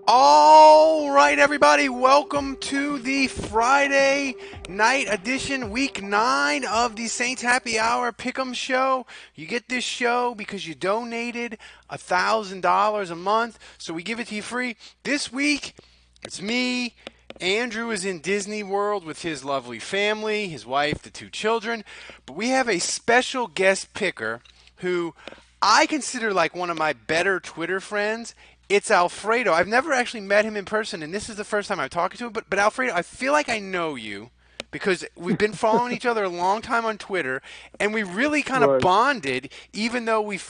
All right, everybody, welcome to the Friday night edition, week 9 of the Saints Happy Hour Pick'em Show. You get this show because you donated $1,000 a month, so we give it to you free. This week, it's me. Andrew is in Disney World with his lovely family, his wife, the 2 children, but we have a special guest picker who I consider like one of my better Twitter friends. It's Alfredo. I've never actually met him in person, and this is the first time I'm talking to him. But Alfredo, I feel like I know you because we've been following each other a long time on Twitter, and we really kind of Right. bonded, even though we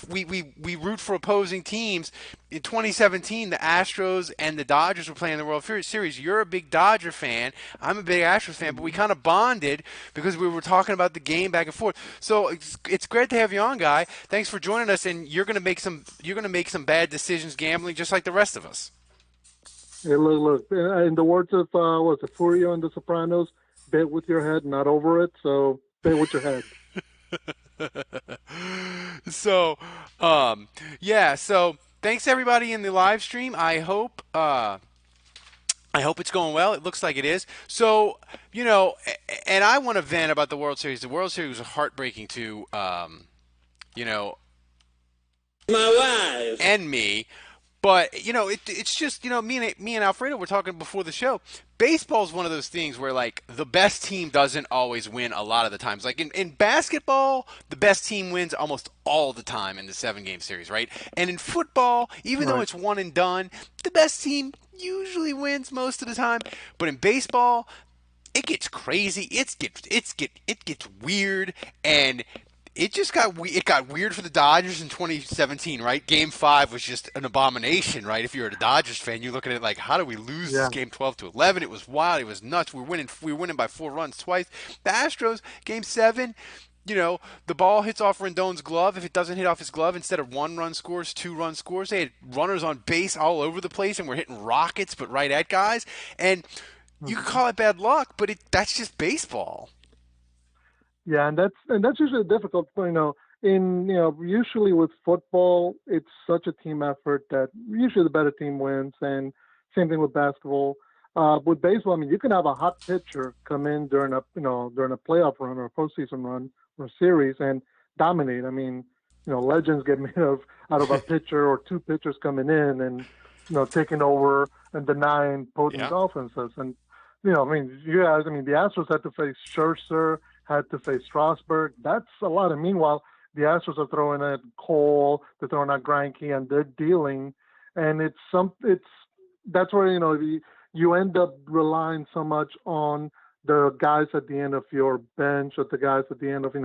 root for opposing teams. In 2017, the Astros and the Dodgers were playing the World Series. You're a big Dodger fan. I'm a big Astros fan, but we Mhm. kind of bonded because we were talking about the game back and forth. So it's great to have you on, guy. Thanks for joining us. And you're gonna make some bad decisions gambling, just like the rest of us. Hey, look. In the words of what's it, Furio and The Sopranos, bet with your head, not over it. So bet with your head. so, yeah. So thanks everybody in the live stream. I hope it's going well. It looks like it is. So, and I want to vent about the World Series. The World Series was heartbreaking to, you know, My wife. and me. But it's just me and Alfredo were talking before the show. Baseball's one of those things where like the best team doesn't always win a lot of the times. Like in basketball, the best team wins almost all the time in the 7 game series, right? And in football, even though Right. it's one and done, the best team usually wins most of the time. But in baseball, it gets crazy. It gets weird, and it got weird for the Dodgers in 2017, right? Game 5 was just an abomination, right? If you're a Dodgers fan, you're looking at it like, how do we lose this Yeah. game 12-11? It was wild. It was nuts. We were winning by 4 runs twice. The Astros, game 7, the ball hits off Rendon's glove. If it doesn't hit off his glove, instead of 1 run scores, 2 run scores. They had runners on base all over the place and were hitting rockets, but right at guys. And you could Mhm. call it bad luck, but that's just baseball. Yeah, and that's usually difficult. Usually with football, it's such a team effort that usually the better team wins, and same thing with basketball. With baseball, I mean, you can have a hot pitcher come in during a playoff run or a postseason run or series and dominate. I mean, legends get made of out of a pitcher or 2 pitchers coming in and taking over and denying potent Yeah. offenses. And I mean, you guys, I mean, the Astros had to face Scherzer, had to face Strasburg. That's a lot. And meanwhile, the Astros are throwing at Cole, they're throwing at Greinke, and they're dealing. And it's that's where you end up relying so much on the guys at the end of your bench, or the guys at the end of at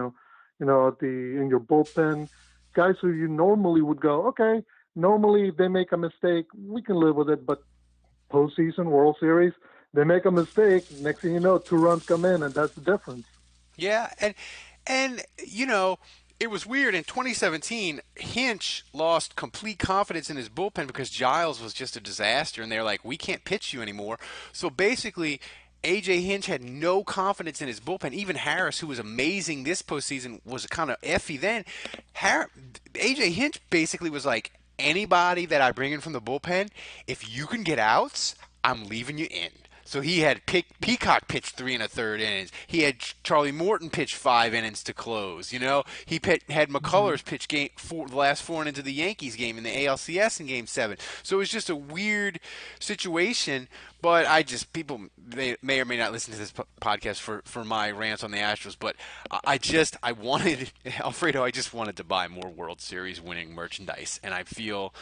the in your bullpen, guys who you normally would go, okay, normally if they make a mistake, we can live with it, but postseason World Series, they make a mistake. Next thing you know, 2 runs come in, and that's the difference. Yeah, and it was weird in 2017. Hinch lost complete confidence in his bullpen because Giles was just a disaster, and they're like, "We can't pitch you anymore." So basically, AJ Hinch had no confidence in his bullpen. Even Harris, who was amazing this postseason, was kind of iffy then. AJ Hinch basically was like, "Anybody that I bring in from the bullpen, if you can get outs, I'm leaving you in." So he had Peacock pitch 3 1/3 innings. He had Charlie Morton pitch 5 innings to close. Had Mm-hmm. McCullers pitch the last 4 innings of the Yankees game in the ALCS in Game 7. So it was just a weird situation. But people may or may not listen to this podcast for my rants on the Astros. But I wanted Alfredo. I just wanted to buy more World Series winning merchandise, and I feel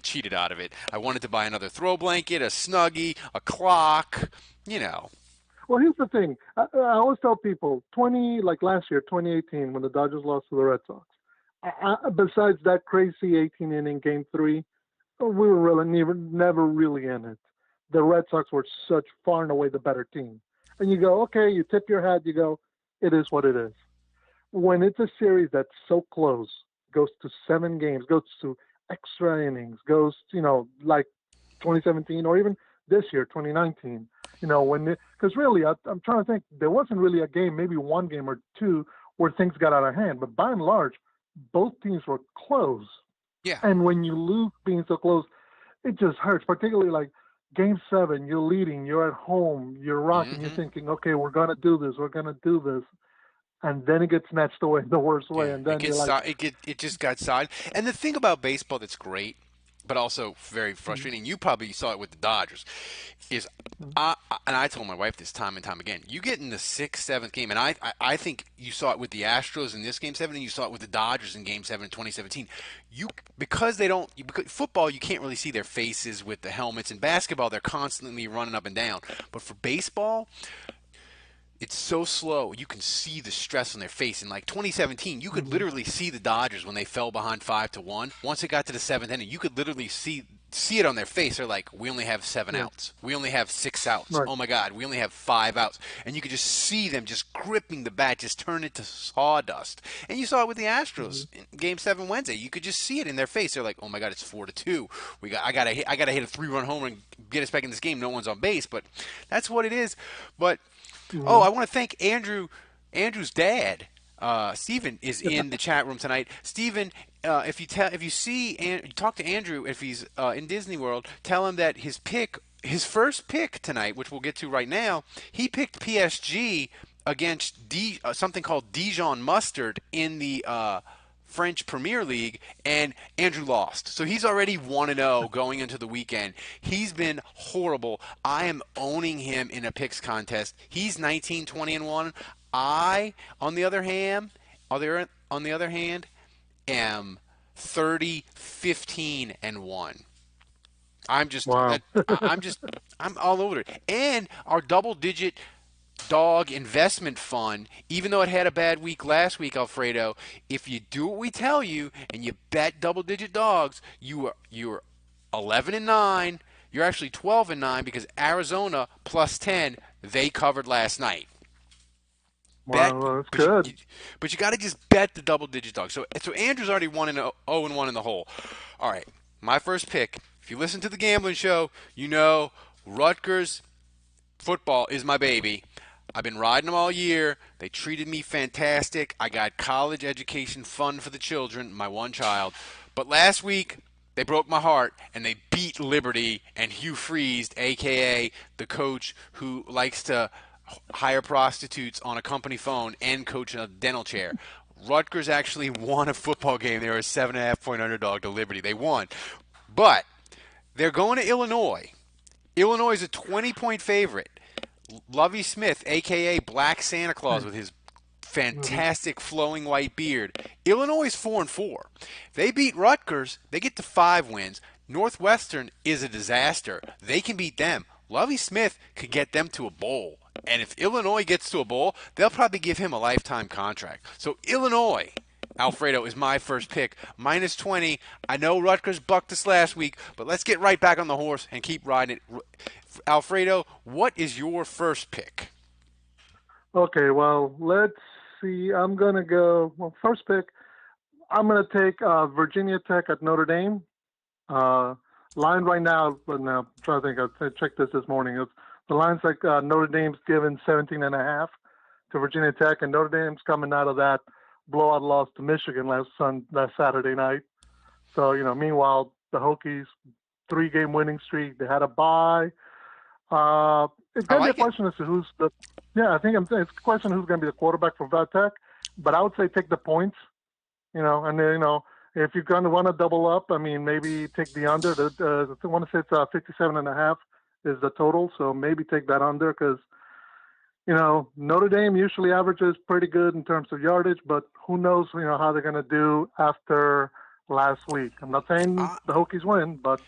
cheated out of it. I wanted to buy another throw blanket, a snuggie, a clock. You know. Well, here's the thing. I always tell people, like last year, 2018, when the Dodgers lost to the Red Sox. Besides that crazy 18 inning Game 3, we were really never really in it. The Red Sox were such far and away the better team. And you go, okay, you tip your hat, you go, it is what it is. When it's a series that's so close, goes to 7 games, goes to extra innings, goes, like 2017 or even this year, 2019, because really, I'm trying to think, there wasn't really a game, maybe one game or two where things got out of hand. But by and large, both teams were close. Yeah. And when you lose being so close, it just hurts, particularly like game seven, you're leading, you're at home, you're rocking, you're Mm-hmm. thinking, okay, we're going to do this, we're going to do this. And then it gets snatched away the worst way. Yeah, And then you're like, it just got side. And the thing about baseball that's great, but also very mm, frustrating. You probably saw it with the Dodgers, is mm, and I told my wife this time and time again. You get in the sixth, seventh game, and I think you saw it with the Astros in this game seven, and you saw it with the Dodgers in game seven in 2017. You because they don't because football you can't really see their faces with the helmets. In basketball, they're constantly running up and down. But for baseball, it's so slow. You can see the stress on their face. In like 2017, you could mm, literally see the Dodgers when they fell behind 5-1. Once it got to the seventh inning, you could literally see it on their face. They're like, "We only have seven yeah, outs. We only have six outs. right. Oh my God, we only have five outs." And you could just see them just gripping the bat, just turn it to sawdust. And you saw it with the Mm, Astros in Game 7 Wednesday. You could just see it in their face. They're like, "Oh my God, it's 4-2. I gotta hit a 3-run home and get us back in this game. No one's on base." But that's what it is. But oh, mm, I want to thank Andrew. Andrew's dad, Stephen, is yeah, in the chat room tonight. Stephen, if you see and you talk to Andrew if he's in Disney World, tell him that his first pick tonight, which we'll get to right now, he picked PSG against something called Dijon Mustard in the French Premier League, and Andrew lost. So he's already 1-0 going into the weekend. He's been horrible. I am owning him in a picks contest. He's 19, 20, and 1. I, on the other hand, am 30, 15, and 1. I'm just, wow. I'm just, I'm all over it. And our double digit dog investment fund, even though it had a bad week last week, Alfredo, if you do what we tell you and you bet double digit dogs, you're 11 and 9. You're actually 12 and 9 because Arizona plus 10, they covered last night. Bet, Wow, well, that's but you, good. you but you got to just bet the double digit dog. So Andrew's already 0 and 1 in the hole. All right, my first pick. If you listen to the gambling show, you know Rutgers football is my baby. I've been riding them all year. They treated me fantastic. I got college education fund for the children, my one child. But last week, they broke my heart and they beat Liberty and Hugh Freeze, aka the coach who likes to hire prostitutes on a company phone and coach in a dental chair. Rutgers actually won a football game. They were a 7.5 point underdog to Liberty. They won. But they're going to Illinois. Illinois is a 20-point favorite. Lovey Smith, aka Black Santa Claus, with his Mm-hmm. fantastic flowing white beard. Illinois is 4-4. They beat Rutgers. They get to 5 wins. Northwestern is a disaster. They can beat them. Lovey Smith could get them to a bowl. And if Illinois gets to a bowl, they'll probably give him a lifetime contract. So Illinois, Alfredo, is my first pick. Minus 20. I know Rutgers bucked us last week, but let's get right back on the horse and keep riding it. Alfredo, what is your first pick? Okay, well, let's see. I'm going to go, well, first pick, I'm going to take Virginia Tech at Notre Dame. Uh, line right now, but now I'm trying to think. I checked this morning. The line's like Notre Dame's given 17 and a half to Virginia Tech, and Notre Dame's coming out of that blowout loss to Michigan last Saturday night. So meanwhile the Hokies 3 game winning streak. They had a bye. It's I going to be a like it. question as to who's the. Yeah, I think it's a question who's going to be the quarterback for Tech. But I would say take the points. And then if you're going to want to double up, I mean, maybe take the under. I want to say it's 57 and a half is the total. So maybe take that under because, Notre Dame usually averages pretty good in terms of yardage, but who knows, how they're going to do after last week. I'm not saying I, the Hokies win, but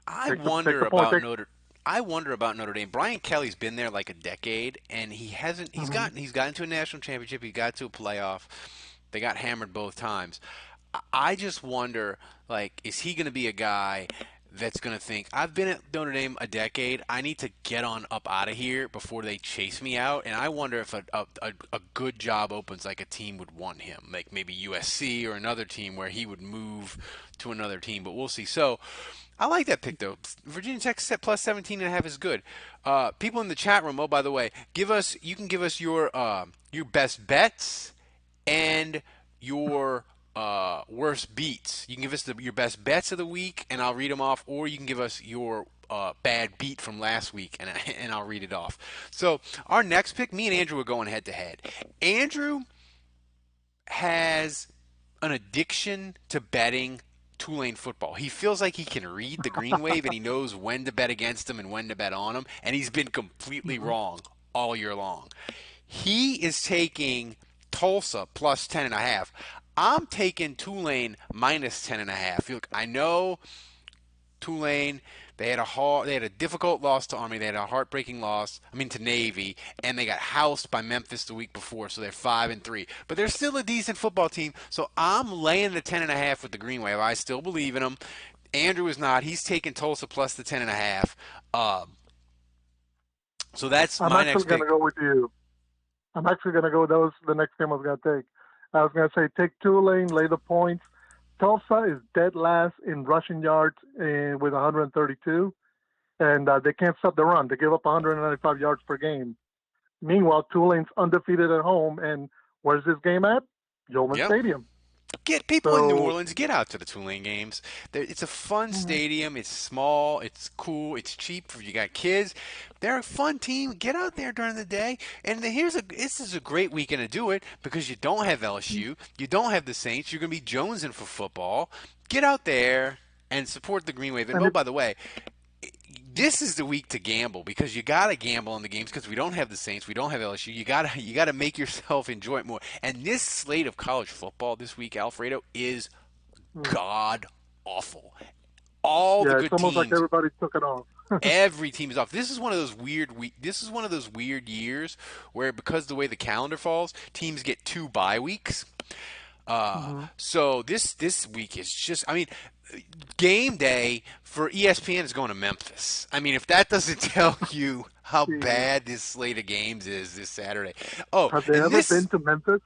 I take wonder the point. about Notre. I wonder about Notre Dame. Brian Kelly's been there like a decade, and he hasn't. Mhm. He's gotten to a national championship. He got to a playoff. They got hammered both times. I just wonder, like, is he going to be a guy that's going to think, I've been at Notre Dame a decade. I need to get on up out of here before they chase me out. And I wonder if a good job opens, like a team would want him, like maybe USC or another team where he would move to another team. But we'll see. So I like that pick, though. Virginia Tech set plus 17 and a half is good. People in the chat room, oh, by the way, you can give us your best bets and your worst beats. You can give us your best bets of the week, and I'll read them off, or you can give us your bad beat from last week, and and I'll read it off. So our next pick, me and Andrew are going head to head. Andrew has an addiction to betting Tulane football. He feels like he can read the green wave and he knows when to bet against them and when to bet on them, and he's been completely Hmm. wrong all year long. He is taking Tulsa plus 10.5. I'm taking Tulane minus 10.5. Look, I know Tulane. They had a difficult loss to Army. They had a heartbreaking loss. I mean to Navy, and they got housed by Memphis the week before, so they're 5-3. But they're still a decent football team. So I'm laying the 10.5 with the Green Wave. I still believe in them. Andrew is not. He's taking Tulsa plus the 10.5. So that's I'm my actually next going to pick. go with you. I'm actually going to go. That was the next game I was going to take. I was going to say take Tulane, lay the points. Tulsa is dead last in rushing yards with 132, and they can't stop the run. They give up 195 yards per game. Meanwhile, Tulane's undefeated at home, and where's this game at? Yeoman Yeah. Stadium. Get people in New So, Orleans, get out to the Tulane games. It's a fun mhm. stadium. It's small. It's cool. It's cheap if you got kids. They're a fun team. Get out there during the day. And this is a great weekend to do it because you don't have LSU, you don't have the Saints. You're gonna be jonesing for football. Get out there and support the Green Wave. And and oh, it, by the way, this is the week to gamble because you got to gamble on the games because we don't have the Saints, we don't have LSU. You got to make yourself enjoy it more. And this slate of college football this week, Alfredo, is mm, god awful. All the yeah, it's good almost like teams, everybody took it off. every team is off. This is one of those This is one of those weird years where because the way the calendar falls, teams get 2 bye weeks. Hmm. So this week is just, I mean, game day for ESPN is going to Memphis. I mean, if that doesn't tell you how Jeez. bad this slate of games is this Saturday. Oh, Have they and ever this been to Memphis?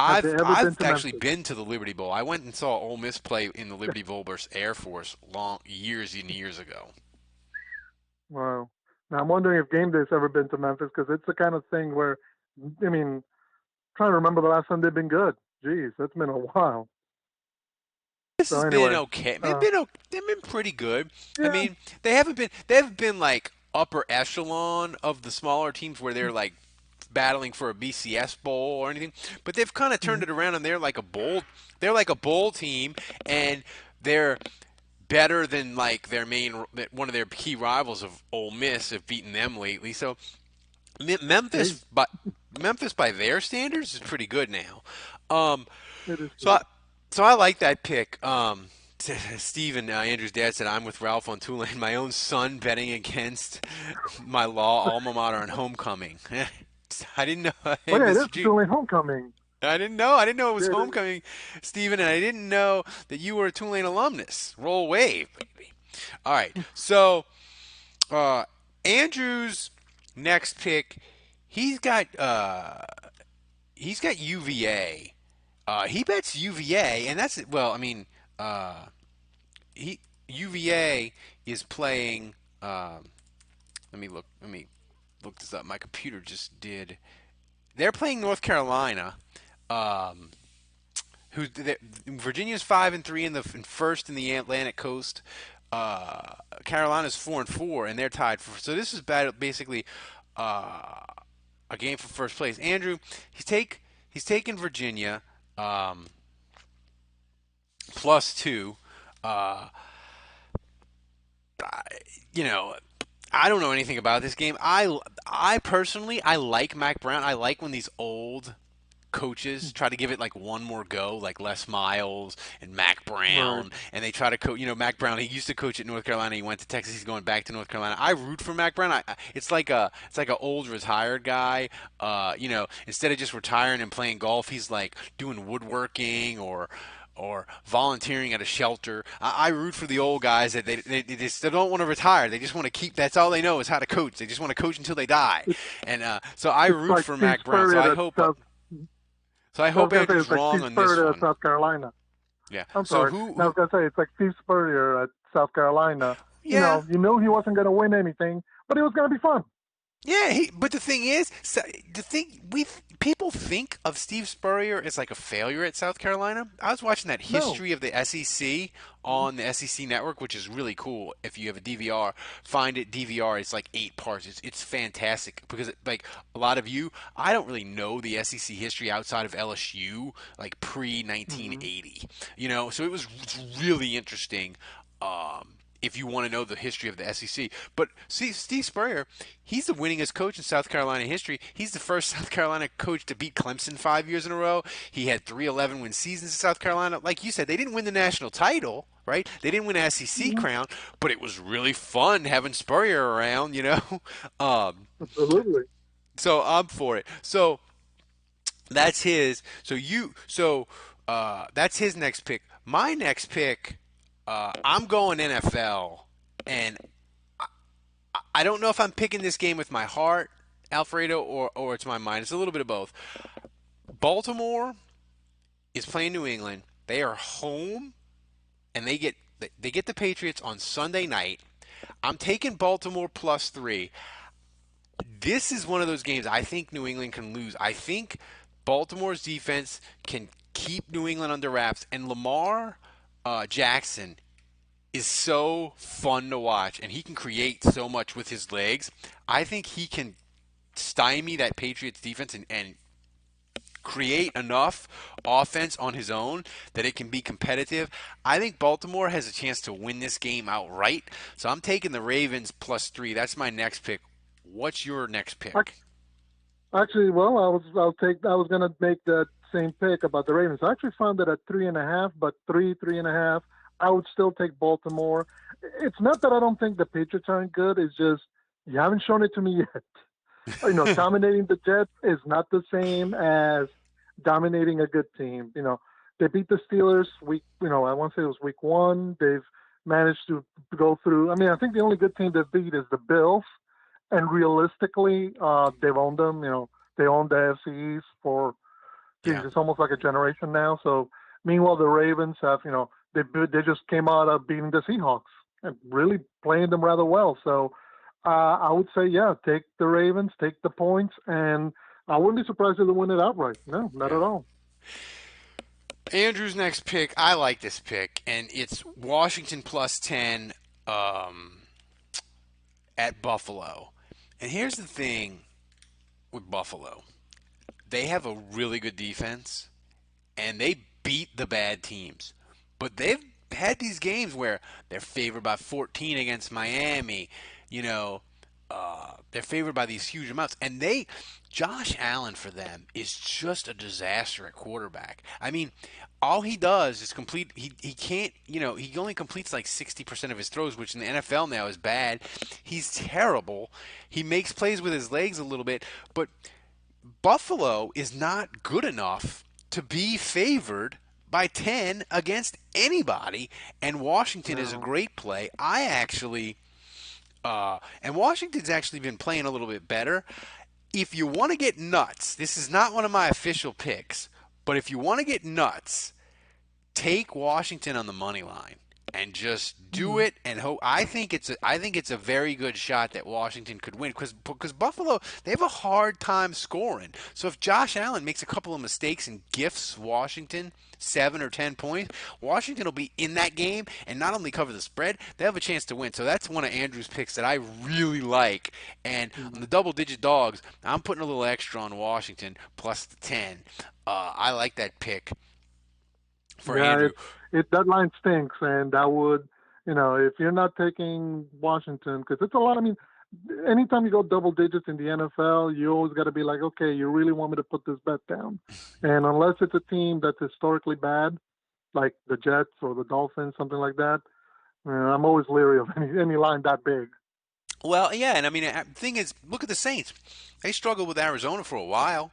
Have they I've ever been I've to actually Memphis? been to the Liberty Bowl. I went and saw Ole Miss play in the Liberty Bowl versus Air Force long years and years ago. Wow. Now I'm wondering if game day's ever been to Memphis because it's the kind of thing where, I mean, trying to remember the last time they've been good. Jeez, that's been a while. This So has been anyway, okay. uh, They've been pretty good. I yeah. mean, they haven't been like upper echelon of the smaller teams where they're like battling for a BCS bowl or anything, but they've kind of turned Mhm. it around and they're like a bowl team and they're better than like their main one of their key rivals of Ole Miss have beaten them lately. So Hey, Memphis by their standards is pretty good now. Um, it is so true. I, so I like that pick. Steven, Andrew's dad said I'm with Ralph on Tulane. My own son betting against my law alma mater on homecoming. I didn't know. Oh Hey, yeah, it Mr. is G. Tulane homecoming. I didn't know. I didn't know it was Yeah, it is. homecoming, Steven, and I didn't know that you were a Tulane alumnus. Roll wave, baby. All right. So uh, Andrew's next pick, he's got uh, he's got UVA. He bets UVA, and that's well. I mean, uh, he UVA is playing. Let me look. Let me look this up. My computer just did. They're playing North Carolina. Um, Virginia's 5-3 in the first in the Atlantic Coast. Carolina's 4-4, and they're tied for. So this is basically uh, a game for first place. Andrew, he's taken Virginia +2. Uh, you know, I don't know anything about this game. I personally I like Mac Brown. I like when these old coaches try to give it like one more go, like Les Miles and Mac Right. Brown, and they try to coach. Mac Brown. He used to coach at North Carolina. He went to Texas. He's going back to North Carolina. I root for Mac Brown. It's like a old retired guy. Instead of just retiring and playing golf, he's like doing woodworking or volunteering at a shelter. I root for the old guys that they just they don't want to retire. They just want to keep. That's all they know is how to coach. They just want to coach until they die. It's And so I it's root like for Steve Mac Brown. Spurrier at South. So I I was hope gonna say Andrew's it's like wrong Steve on this Spurrier at one. South Carolina. Yeah. I'm So sorry. And I was gonna say it's like Steve Spurrier at South Carolina. yeah. You know he wasn't gonna win anything, but it was gonna be fun. Yeah, but the thing is, people think of Steve Spurrier as like a failure at South Carolina. I was watching that No. history of the SEC Mhm. on the SEC network, which is really cool. If you have a DVR, find it DVR. It's like 8 parts. It's fantastic because like a lot of you, I don't really know the SEC history outside of LSU, like pre Mhm. 1980. So it's really interesting. If you want to know the history of the SEC. But see, Steve Spurrier, he's the winningest coach in South Carolina history. He's the first South Carolina coach to beat Clemson 5 years in a row. He had 3-11 win seasons in South Carolina. Like you said, they didn't win the national title, right? They didn't win an SEC Mhm. crown, but it was really fun having Spurrier around. Um, Absolutely. so I'm for it. So that's his. That's his next pick. My next pick, I'm going NFL, and I don't know if I'm picking this game with my heart, Alfredo, or it's my mind. It's a little bit of both. Baltimore is playing New England. They are home, and they get the Patriots on Sunday night. I'm taking Baltimore +3. This is one of those games I think New England can lose. I think Baltimore's defense can keep New England under wraps, and Lamar Jackson is so fun to watch, and he can create so much with his legs. I think he can stymie that Patriots defense and create enough offense on his own that it can be competitive. I think Baltimore has a chance to win this game outright. So I'm taking the Ravens +3. That's my next pick. What's your next pick? Actually, well, I was gonna make that same pick about the Ravens. I actually found it at 3.5, but 3.5. I would still take Baltimore. It's not that I don't think the Patriots aren't good. It's just you haven't shown it to me yet. Dominating the Jets is not the same as dominating a good team. They beat the Steelers I want to say it was week 1. They've managed to go through. I mean, I think the only good team they beat is the Bills, and realistically, they've owned them. They own the AFC East for, geez, Yeah. it's almost like a generation now. So, meanwhile, the Ravens have, they just came out of beating the Seahawks and really playing them rather well. So, I would say, yeah, take the Ravens, take the points, and I wouldn't be surprised if they win it outright. No, not at Yeah. all. Andrew's next pick, I like this pick, and it's Washington +10 um, at Buffalo. And here's the thing with Buffalo, they have a really good defense, and they beat the bad teams. But they've had these games where they're favored by 14 against Miami. You know, they're favored by these huge amounts, and Josh Allen for them is just a disaster at quarterback. I mean, all he does is complete. He can't. He only completes like 60% of his throws, which in the NFL now is bad. He's terrible. He makes plays with his legs a little bit, but Buffalo is not good enough to be favored by 10 against anybody, and Washington is a No. great play. And Washington's actually been playing a little bit better. If you want to get nuts, this is not one of my official picks, but if you want to get nuts, take Washington on the money line and just do Mhm. it and hope. I think it's a very good shot that Washington could win because Buffalo, they have a hard time scoring. So if Josh Allen makes a couple of mistakes and gifts Washington 7 or 10 points, Washington will be in that game and not only cover the spread, they have a chance to win. So that's one of Andrew's picks that I really like. And on Mhm. the double digit dogs, I'm putting a little extra on Washington plus the 10. I like that pick for Yeah, Andrew. that line stinks, and that would, if you're not taking Washington, because it's a lot. I mean, anytime you go double digits in the NFL, you always got to be like, okay, you really want me to put this bet down, and unless it's a team that's historically bad, like the Jets or the Dolphins, something like that, I'm always leery of any line that big. Well, yeah, and I mean, the thing is, look at the Saints. They struggled with Arizona for a while,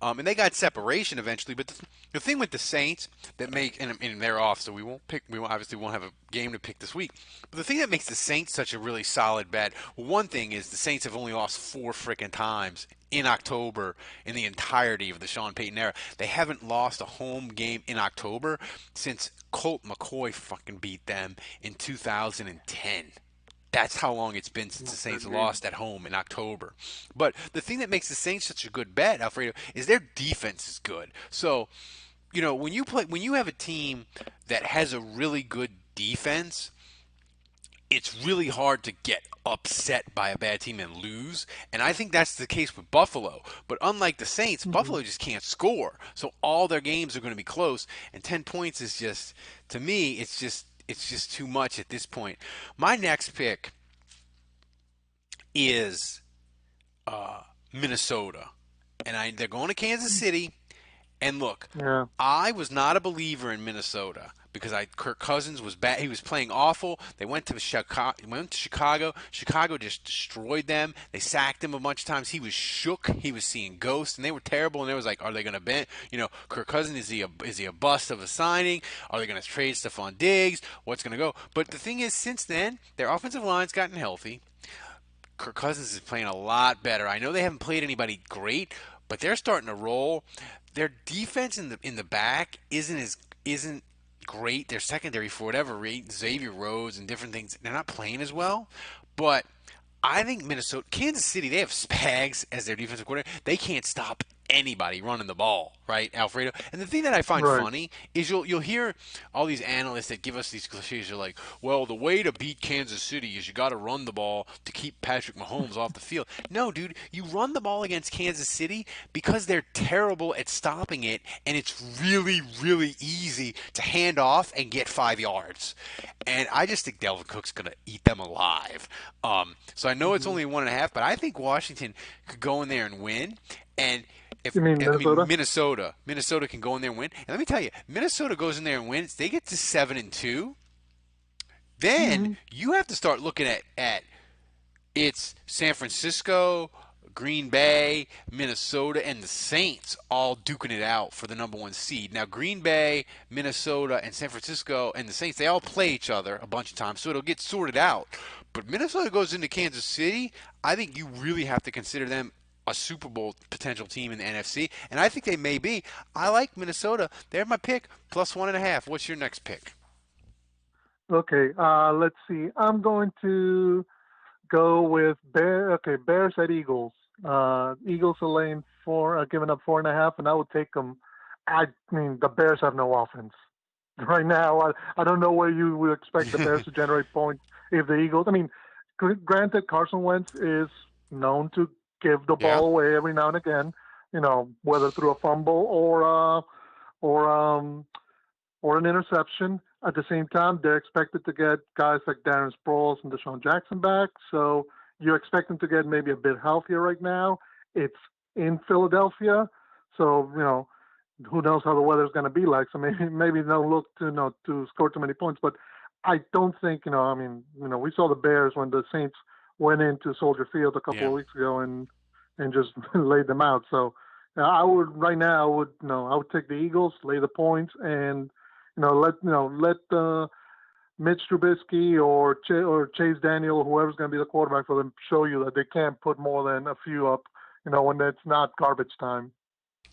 and they got separation eventually. But the thing with the Saints that and they're off, so we won't pick. Obviously won't have a game to pick this week. But the thing that makes the Saints such a really solid bet, well, one thing is the Saints have only lost 4 freaking times in October in the entirety of the Sean Payton era. They haven't lost a home game in October since Colt McCoy fucking beat them in 2010. That's how long it's been since the Not Saints that game. lost at home in October. But the thing that makes the Saints such a good bet, Alfredo, is their defense is good. So, when you have a team that has a really good defense, it's really hard to get upset by a bad team and lose. And I think that's the case with Buffalo. But unlike the Saints, Hmm. Buffalo just can't score. So all their games are going to be close. And 10 points is just, to me, it's just too much at this point. My next pick is Minnesota. They're going to Kansas City. And look, Yeah. I was not a believer in Minnesota because Kirk Cousins was bad. He was playing awful. They went to Chicago. Chicago just destroyed them. They sacked him a bunch of times. He was shook. He was seeing ghosts, and they were terrible. And they was like, are they going to bend? Kirk Cousins, is he a bust of a signing? Are they going to trade Stephon Diggs? What's going to go? But the thing is, since then, their offensive line's gotten healthy. Kirk Cousins is playing a lot better. I know they haven't played anybody great, but they're starting to roll. Their defense in the back isn't great. Their secondary, for whatever reason, Xavier Rhodes and different things, they're not playing as well. But I think Kansas City, they have Spags as their defensive coordinator. They can't stop anybody running the ball, right, Alfredo? And the thing that I find Right. funny is you'll hear all these analysts that give us these cliches. They're like, well, the way to beat Kansas City is you got to run the ball to keep Patrick Mahomes off the field. No, dude, you run the ball against Kansas City because they're terrible at stopping it, and it's really, really easy to hand off and get 5 yards. And I just think Delvin Cook's going to eat them alive. So I know it's Hmm. only 1.5, but I think Washington could go in there and win. And if You mean I mean Minnesota? Minnesota can go in there and win. And let me tell you, Minnesota goes in there and wins. They get to 7-2. Then Hmm. you have to start looking at it's San Francisco, Green Bay, Minnesota, and the Saints all duking it out for the number one seed. Now, Green Bay, Minnesota, and San Francisco and the Saints, they all play each other a bunch of times, so it'll get sorted out. But Minnesota goes into Kansas City. I think you really have to consider them a Super Bowl potential team in the NFC, and I think they may be. I like Minnesota. They're my pick, plus 1.5. What's your next pick? Okay. Let's see. I'm going to go with Bears at Eagles. Eagles are laying giving up 4.5, and I would take them. I mean, the Bears have no offense right now. I don't know where you would expect the Bears to generate points if the Eagles. I mean, granted, Carson Wentz is known to give the Yeah, ball away every now and again. Whether through a fumble or or an interception. At the same time, they're expected to get guys like Darren Sproles and Deshaun Jackson back. So you're expecting to get maybe a bit healthier right now. It's in Philadelphia, so who knows how the weather's going to be like. So maybe they'll look to to score too many points. But I don't think I mean we saw the Bears when the Saints went into Soldier Field a couple yeah. of weeks ago and just laid them out. So I would right now I would take the Eagles, lay the points, and let Mitch Trubisky or Chase Daniel, whoever's going to be the quarterback for them, show you that they can't put more than a few up. When it's not garbage time.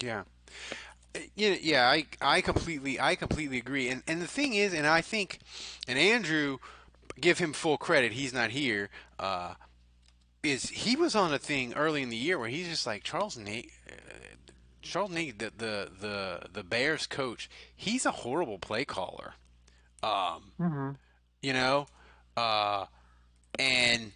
Yeah. Yeah, I completely agree. And the thing is, and I think, and Andrew, give him full credit. He's not here. Is he was on a thing early in the year where he's just like Charles Nagy, the Bears coach. He's a horrible play caller. Um, Hmm. you know, uh, and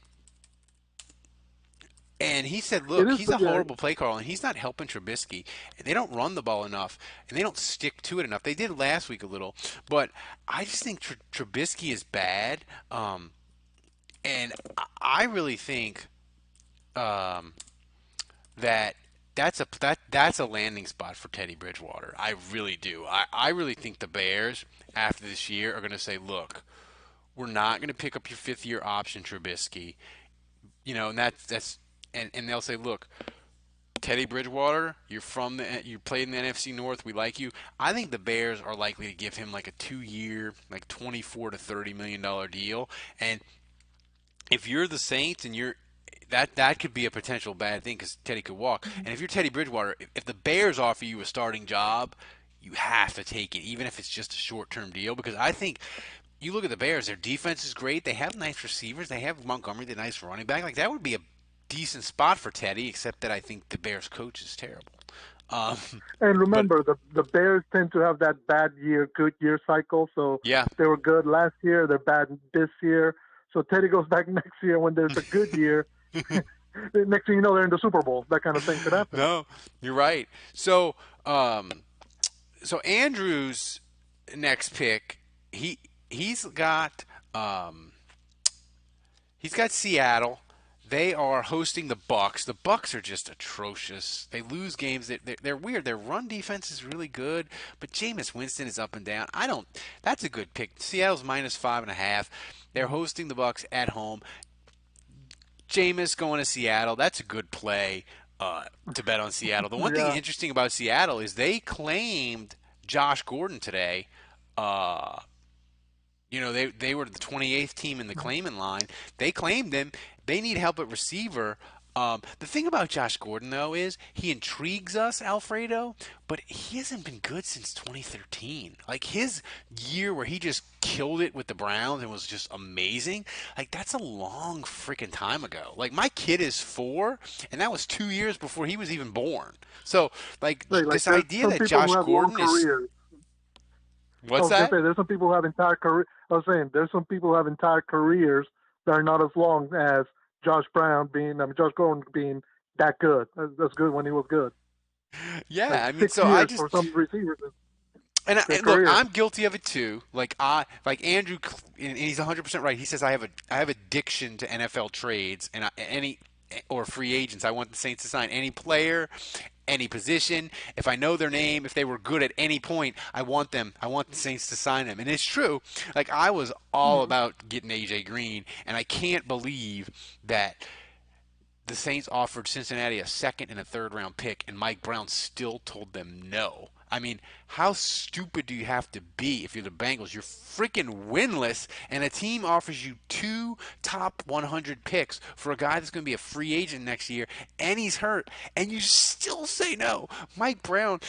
And he said, It look, is, he's but a yeah. horrible play caller, and he's not helping Trubisky. And they don't run the ball enough, and they don't stick to it enough. They did last week a little, but I just think Trubisky is bad. And I really think um, that that's a landing spot for Teddy Bridgewater. I really do. I really think the Bears after this year are going to say, look, we're not going to pick up your fifth year option, Trubisky. And that's and they'll say, look, Teddy Bridgewater, you played in the NFC North. We like you. I think the Bears are likely to give him like a 2 year, like 24 to $30 million deal. And if you're the Saints and that could be a potential bad thing because Teddy could walk. And if you're Teddy Bridgewater, if the Bears offer you a starting job, you have to take it, even if it's just a short-term deal. Because I think you look at the Bears, their defense is great. They have nice receivers. They have Montgomery, the nice running back. Like that would be a decent spot for Teddy, except that I think the Bears coach is terrible. Um, And but remember, the Bears tend to have that bad year, good year cycle. So yeah, they were good last year, they're bad this year. So Teddy goes back next year when there's a good year. Next thing you know, they're in the Super Bowl. That kind of thing could happen. no, you're right. So so Andrew's next pick, he's got he's got Seattle. They are hosting the Bucks. The Bucks are just atrocious. They lose games. They're weird. Their run defense is really good, but Jameis Winston is up and down. I don't. That's a good pick. Seattle's -5.5. They're hosting the Bucks at home. Jameis going to Seattle. That's a good play to bet on Seattle. The one thing Yeah. interesting about Seattle is they claimed Josh Gordon today. Uh, they were the 28th team in the claiming line. They claimed him. They need help at receiver. The thing about Josh Gordon, though, is he intrigues us, Alfredo, but he hasn't been good since 2013. Like his year where he just killed it with the Browns and was just amazing, like that's a long freaking time ago. Like my kid is 4, and that was 2 years before he was even born. So, like Like this there's idea some that people who Josh have long Gordon is careers. I what's was gonna that? say there's some people who have entire career. I was saying there's some people who have entire careers that are not as long as Josh Gordon being that good. That's good when he was good. Like Yeah, I mean, six so I years just for some receivers is their and look, career. I'm guilty of it too. Like Andrew, and he's 100% right. He says I have addiction to NFL trades and any or free agents. I want the Saints to sign any player, any position. If I know their name, if they were good at any point, I want them. I want the Saints to sign them. And it's true. Like I was all Mhm. about getting AJ Green, and I can't believe that the Saints offered Cincinnati a second and a third round pick, and Mike Brown still told them no. I mean, how stupid do you have to be if you're the Bengals? You're freaking winless, and a team offers you 2 top 100 picks for a guy that's going to be a free agent next year, and he's hurt, and you still say no. Mike Brown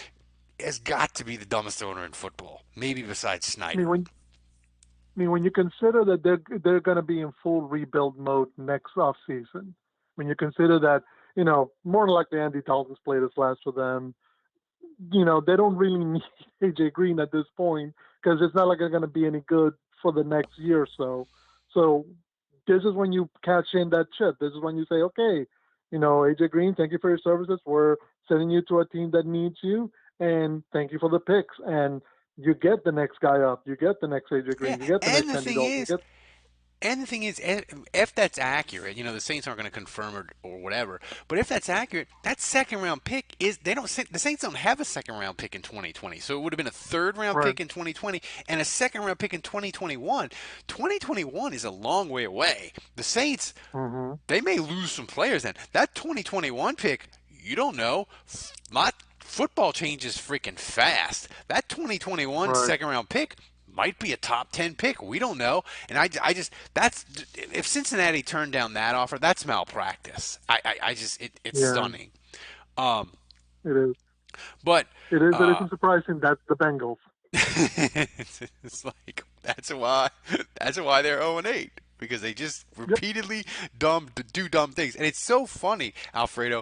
has got to be the dumbest owner in football, maybe besides I mean, Snyder. when you consider that they're going to be in full rebuild mode next off season, when you consider that more than likely Andy Dalton's played his last for them, they don't really need AJ Green at this point because it's not like they're going to be any good for the next year or so. So this is when you cash in that chip. This is when you say, okay, AJ Green, thank you for your services. We're sending you to a team that needs you, and thank you for the picks. And you get the next guy up. You get the next AJ Yeah, Green. You get the and next the Andy thing Dalton. You is, get if that's accurate, the Saints aren't going to confirm or whatever. But if that's accurate, that second round pick is they don't the Saints don't have a second round pick in 2020. So it would have been a third round right. pick in 2020 and a second round pick in 2021. 2021 is a long way away. The Saints, Mm-hmm. they may lose some players then. That 2021 pick, you don't know. My football changes freaking fast. That 2021 Right. second round pick might be a top 10 pick. We don't know. And I just, that's, if Cincinnati turned down that offer, that's malpractice. I just, it's Yeah. stunning. Um, It is. but, It uh, isn't surprising that's the Bengals. it's like that's why they're 0-8 because they just Yep. repeatedly do dumb things. And it's so funny, Alfredo,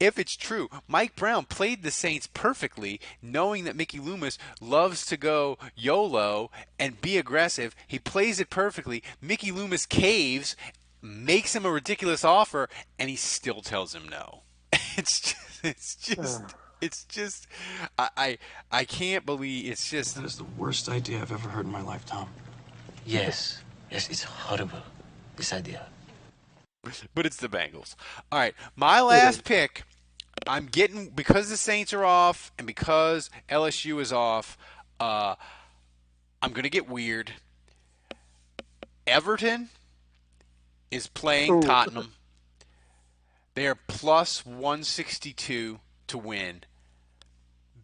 if it's true. Mike Brown played the Saints perfectly, knowing that Mickey Loomis loves to go YOLO and be aggressive. He plays it perfectly. Mickey Loomis caves, makes him a ridiculous offer, and he still tells him no. Uh, It's just I I, I can't believe it's just That is the worst idea I've ever heard in my life, Tom. Yes, yes, it's horrible, this idea. but it's the Bengals. All right, my it is. last pick. I'm getting because the Saints are off and because LSU is off. I'm gonna get weird. Everton is playing Oh, Tottenham. They are plus 162 to win.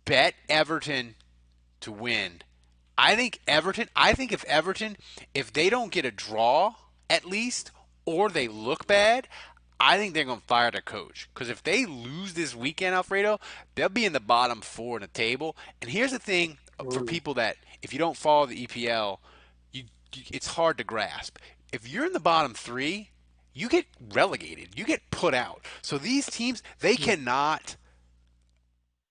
Bet Everton to win. I think if Everton, if they don't get a draw at least, or they look bad, I think they're going to fire their coach. Because if they lose this weekend, Alfredo, they'll be in the bottom 4 in the table. And here's the thing for oh, people that, if you don't follow the EPL, you it's hard to grasp. If you're in the bottom three, you get relegated. You get put out. So these teams, they Yeah. cannot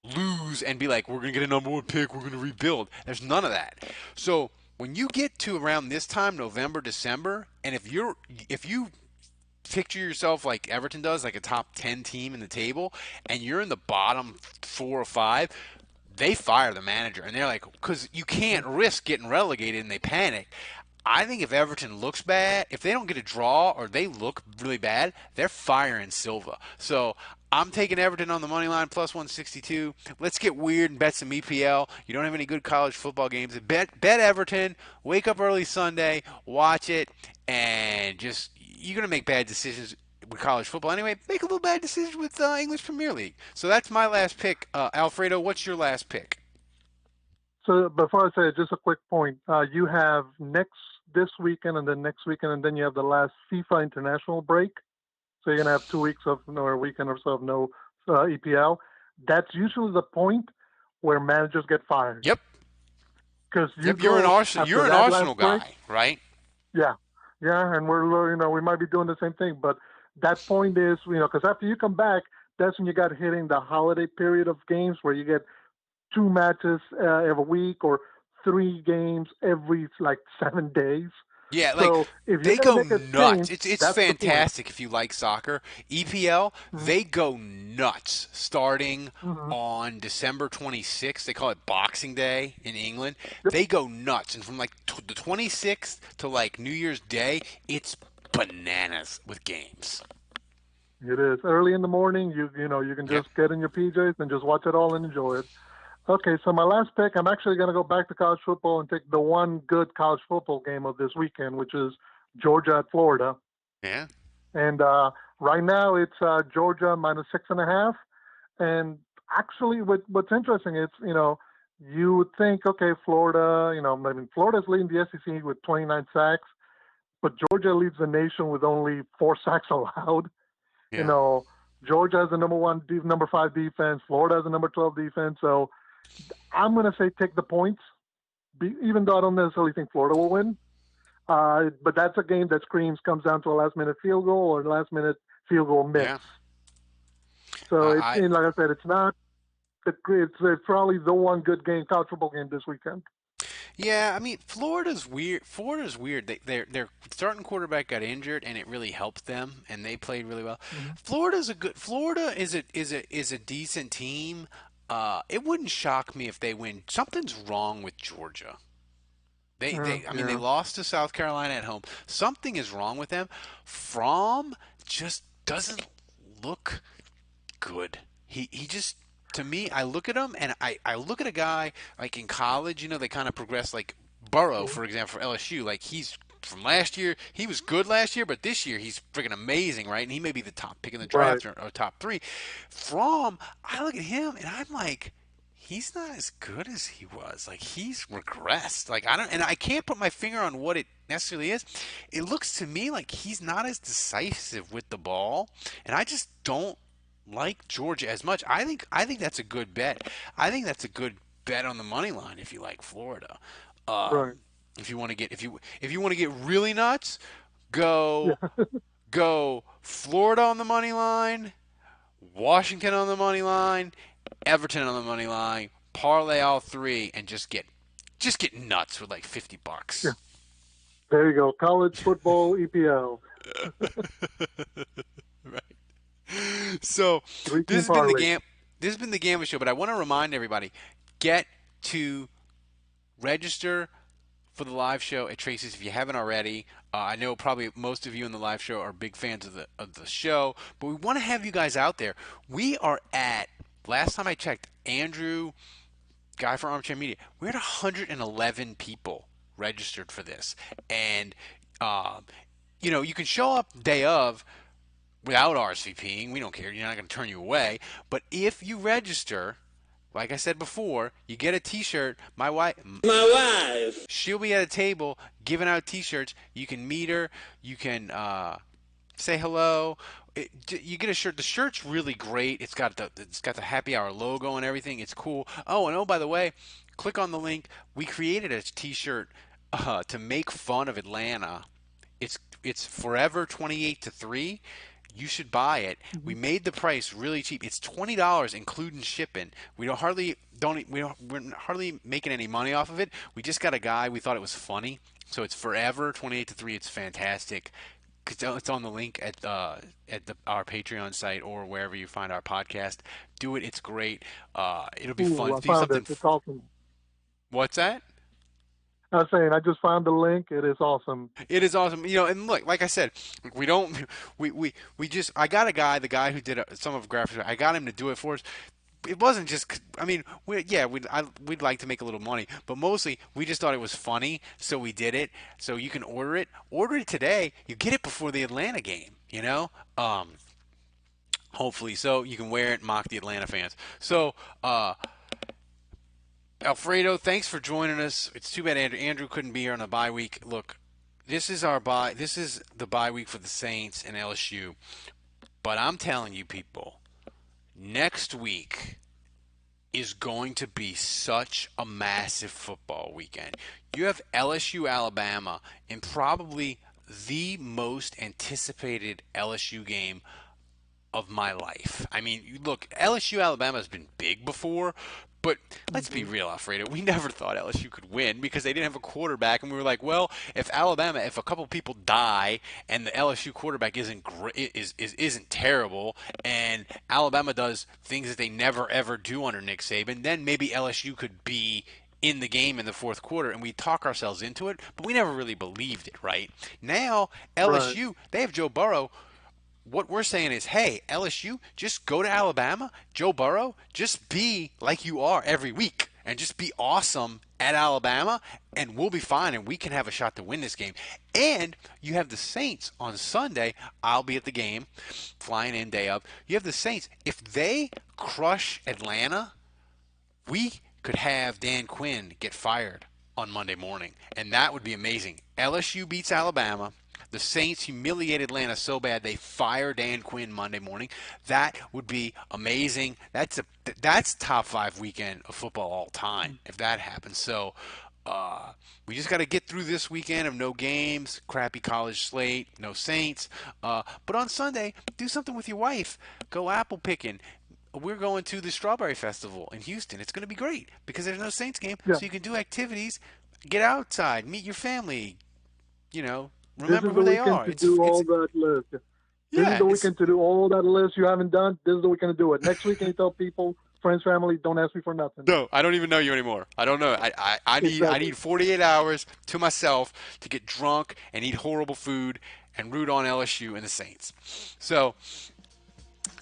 lose and be like, we're going to get a number one pick, we're going to rebuild. There's none of that. So when you get to around this time, November, December, and if you picture yourself like Everton does, like a top 10 team in the table, and you're in the bottom 4 or 5, they fire the manager. And they're like, because you can't risk getting relegated, and they panic. I think if Everton looks bad, if they don't get a draw or they look really bad, they're firing Silva. So I'm taking Everton on the money line plus 162. Let's get weird and bet some EPL. You don't have any good college football games. Bet Everton. Wake up early Sunday, watch it, and just you're gonna make bad decisions with college football anyway. Make a little bad decision with English Premier League. So that's my last pick. Alfredo, what's your last pick? So before I say it, just a quick point. You have this weekend and then next weekend, and then you have the last FIFA international break. So you're going to have 2 weeks of, or a weekend or so of no EPL. That's usually the point where managers get fired. Yep. Because You're an Arsenal guy, break, right? Yeah. Yeah, and we might be doing the same thing. But that point is, because after you come back, that's when you got hitting the holiday period of games where you get 2 matches every week or 3 games every 7 days. Yeah, so if they go nuts. Change, it's fantastic if you like soccer. EPL, they go nuts starting on December 26th. They call it Boxing Day in England. Yep. They go nuts, and from the 26th to New Year's Day, it's bananas with games. It is early in the morning. You can just get in your PJs and just watch it all and enjoy it. Okay, so my last pick, I'm actually going to go back to college football and take the one good college football game of this weekend, which is Georgia at Florida. Yeah. And right now it's Georgia minus 6.5. And actually, what's interesting is, you would think, okay, Florida, Florida's leading the SEC with 29 sacks, but Georgia leads the nation with only 4 sacks allowed. Yeah. Georgia has the number 5 defense. Florida has the number 12 defense. So I'm going to say take the points, even though I don't necessarily think Florida will win. But that's a game that comes down to a last-minute field goal or last-minute field goal miss. Yeah. So, like I said, it's not – it's probably the one good college football game this weekend. Yeah, I mean, Florida's weird. Their starting quarterback got injured, and it really helped them, and they played really well. Mm-hmm. Florida is a decent team. It wouldn't shock me if they win. Something's wrong with Georgia. They lost to South Carolina at home. Something is wrong with them. Fromm just doesn't look good. He just, to me, I look at him and I look at a guy like in college, they kind of progress, like Burrow, for example, for LSU. Like he's from last year, he was good last year, but this year he's freaking amazing, right? And he may be the top pick in the draft or top 3. Fromm, I look at him and I'm like, he's not as good as he was. Like he's regressed. Like I can't put my finger on what it necessarily is. It looks to me like he's not as decisive with the ball, and I just don't like Georgia as much. I think that's a good bet. I think that's a good bet on the money line if you like Florida. Right. If you want to get really nuts, go Florida on the money line, Washington on the money line, Everton on the money line, parlay all 3, and just get nuts with like $50. Yeah. There you go, college football EPL. Right. So this has been the Gambit Show, but I want to remind everybody: get to register for the live show at Tracey's if you haven't already. I know probably most of you in the live show are big fans of the show, but we want to have you guys out there. We are at, last time I checked, Andrew, guy for Armchair Media, we're at 111 people registered for this. And, you can show up day of without RSVPing. We don't care. You're not going to turn you away. But if you register, like I said before, you get a T-shirt. My wife, she'll be at a table giving out T-shirts. You can meet her. You can say hello. You get a shirt. The shirt's really great. It's got the happy hour logo and everything. It's cool. Oh, by the way, click on the link. We created a T-shirt to make fun of Atlanta. It's forever 28-3. You should buy it. We Mhm. made the price really cheap. It's $20 including shipping. We're hardly making any money off of it. We just got a guy. We thought it was funny. So it's forever 28-3. It's fantastic. It's on the link our Patreon site or wherever you find our podcast. Do it. It's great. It'll be fun. Ooh, I Do found it. something. It's awesome. What's that? I was saying, I just found the link. It is awesome. It is awesome, and look, like I said, we don't, we just, I got the guy who did some of graphics, I got him to do it for us. It wasn't just, I mean, we'd like to make a little money, but mostly we just thought it was funny, so we did it. So you can order it today. You get it before the Atlanta game, hopefully, so you can wear it and mock the Atlanta fans. So, Alfredo, thanks for joining us. It's too bad Andrew couldn't be here on a bye week. Look, this is the bye week for the Saints and LSU. But I'm telling you people, next week is going to be such a massive football weekend. You have LSU Alabama in probably the most anticipated LSU game of my life. I mean, look, LSU Alabama has been big before, but let's be Mhm. real, Alfredo. We never thought LSU could win because they didn't have a quarterback, and we were like, well, if a couple people die and the LSU quarterback isn't terrible, and Alabama does things that they never ever do under Nick Saban, then maybe LSU could be in the game in the fourth quarter, and we talk ourselves into it, but we never really believed it, right? Now Right. LSU, they have Joe Burrow. What we're saying is, hey, LSU, just go to Alabama. Joe Burrow, just be like you are every week and just be awesome at Alabama, and we'll be fine, and we can have a shot to win this game. And you have the Saints on Sunday. I'll be at the game, flying in day of. You have the Saints. If they crush Atlanta, we could have Dan Quinn get fired on Monday morning, and that would be amazing. LSU beats Alabama. The Saints humiliate Atlanta so bad they fire Dan Quinn Monday morning. That would be amazing. That's top 5 weekend of football all time if that happens. So we just got to get through this weekend of no games, crappy college slate, no Saints. But on Sunday, do something with your wife. Go apple picking. We're going to the Strawberry Festival in Houston. It's going to be great because there's no Saints game, Yeah. so you can do activities, get outside, meet your family, This remember is the who they weekend are. to It's do it's all that list. This is yeah, the it's weekend to do all that list you haven't done. This is the weekend to do it. Next weekend, you tell people, friends, family, don't ask me for nothing. no, I don't even know you anymore. I don't know. I Exactly. need 48 hours to myself to get drunk and eat horrible food and root on LSU and the Saints. So,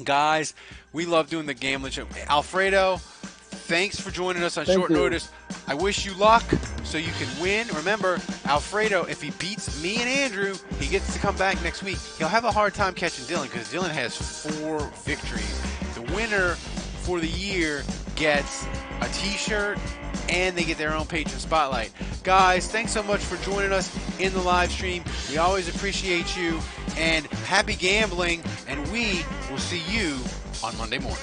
guys, we love doing the gambling show. Alfredo, thanks for joining us on Thank short you. notice. I wish you luck so you can win. Remember, Alfredo, if he beats me and Andrew, he gets to come back next week. He'll have a hard time catching Dylan because Dylan has 4 victories. The winner for the year gets a t-shirt and they get their own patron spotlight. Guys, thanks so much for joining us in the live stream. We always appreciate you, and happy gambling, and we will see you on Monday morning.